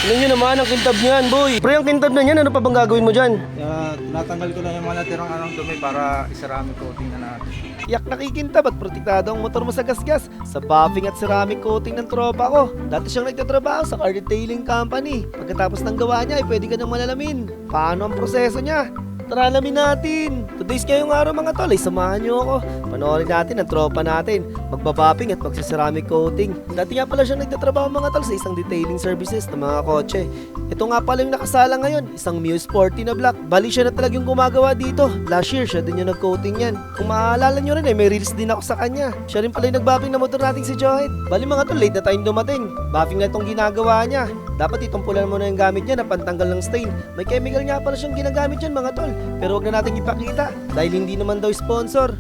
Tingnan nyo naman ang kintab niyan, boy. Pre, ang kintab na niyan, ano pa bang gagawin mo dyan? Tinatanggal ko lang yung mga natirang dumi para ceramic coating na natin. Yak nakikintab at protektado ang motor mo sa gasgas sa buffing at ceramic coating ng tropa ko. Dati siyang nagtatrabaho sa car detailing company. Pagkatapos ng gawa niya, ay pwede ka nang malalamin. Paano ang proseso niya? Tara, alamin natin. Today's ngayong araw mga tol, ay samahan niyo ako. Panoorin natin ang tropa natin. Magbabapping at magsiceramic coating. Dati nga pala siya nagtatrabaho mga tol sa isang detailing services ng mga kotse. Ito nga pala yung nakasala ngayon, isang Muse Sporty na black. Bali siya na talagang gumagawa dito. Last year siya din yung nag-coating yan. Kung maaalala nyo rin may reels din ako sa kanya. Siya rin pala yung nag-buffing na motor nating si Johet. Bali mga tol, late na tayong dumating. Buffing na itong ginagawa niya. Dapat itong pula mo na yung gamit niya na pantanggal ng stain. May chemical nga pala siyang ginagamit yan mga tol. Pero wag na natin ipakita dahil hindi naman daw sponsor.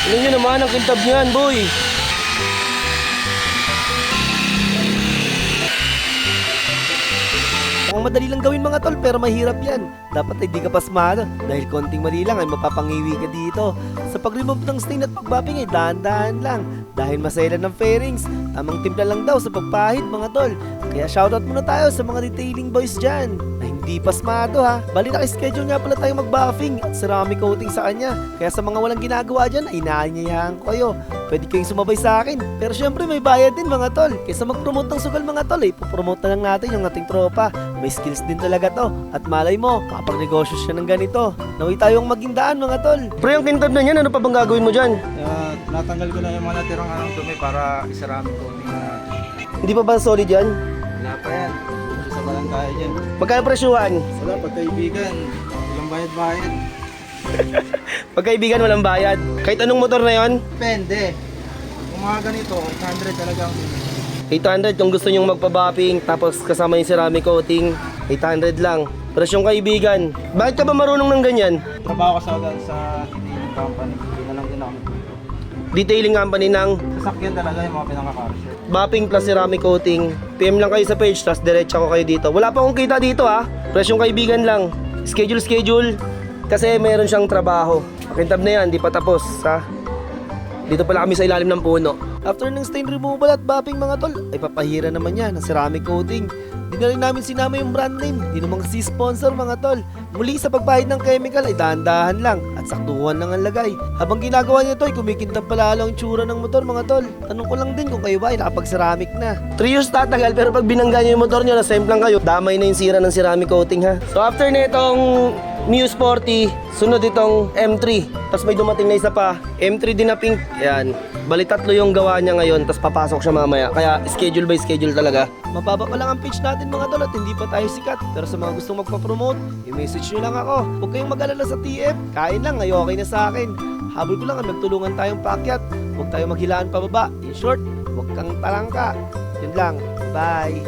Tingnan nyo naman ang kintab niyan, boy. Ang madali lang gawin mga tol pero mahirap yan. Dapat ay di ka pasmado dahil konting mali lang ay mapapangiwi ka dito. Sa pag-remove ng stain at pag-buffing ay dahan-dahan lang dahil masailan ng fairings. Tamang timpla lang daw sa pagpahid mga tol. Kaya shoutout muna tayo sa mga detailing boys dyan na hindi pasmado ha. Bali naka-schedule nga pala tayo mag-buffing at ceramic coating sa kanya. Kaya sa mga walang ginagawa dyan ay inaanyayahan ko kayo. Pwede kayong sumabay sa akin. Pero syempre may bayad din mga tol. Kaysa mag-promote ng sugal mga tol, ipopromote na lang natin yung ating tropa. May skills din talaga to. At malay mo, kapag negosyo siya ng ganito. Naway tayong maging daan mga tol. Pre, ang kintab na yan, ano pa bang gagawin mo dyan? Tinatanggal ko lang yung mga natirang dumi para ceramic coating na natin. Hindi pa ba solid yan? Wala pa yan. Isa pa lang tayo dyan. Magkano presyuhan? Wala, pagkaibigan. Walang bayad-bayad. Pagkaibigan walang bayad. Kahit anong motor na yon? Depende. Kung mga ganito, 800 talagang 800 kung gusto nyong magpa-buffing tapos kasama yung ceramic coating, 800 lang. Pero yung kaibigan, bakit ka ba marunong ng ganyan? trabaho ko sa detailing company. Hindi na lang din ako nagtuturo. Detailing company ng Sasakyan talaga yung mga pinaka-carsher. buffing plus ceramic coating. PM lang kayo sa page, tapos diretso ko kayo dito. Wala pa akong kita dito ha. Presyong kaibigan lang. Schedule. Kasi meron siyang trabaho. Pakintab na yan, di pa tapos ha. Dito pala kami sa ilalim ng puno. After ng stain removal at buffing mga tol, ay papahira naman yan ng ceramic coating. Di na rin namin sinama yung brand name. Di naman kasi sponsor mga tol. Muli sa pagpahid ng chemical ay dahan-dahan lang at saktuhan lang ang lagay. Habang ginagawa niya to ay kumikintab pala ang tsura ng motor mga tol. Tanong ko lang din kung kayo ba ay nakapag-ceramic na. 3 years tatagal pero pag binangga niyo yung motor niyo, na-same lang kayo. Damay na yung sira ng ceramic coating ha. So after nitong Muse Sporty, sunod itong M3. Tapos may dumating na isa pa, M3 din na pink. Ayan, bali tatlo yung gawa niya ngayon, tapos papasok siya mamaya. Kaya schedule by schedule talaga. Mababa pa lang ang page natin mga tol at hindi pa tayo sikat. Pero sa mga gustong magpa-promote, i-message nyo lang ako. Huwag kayong mag-alala sa TF, kain lang, ay okay na sa akin. Habol ko lang ang magtulungan tayong paakyat. Huwag tayong maghilaan pababa. In short, huwag kang talangka. Yun lang, bye!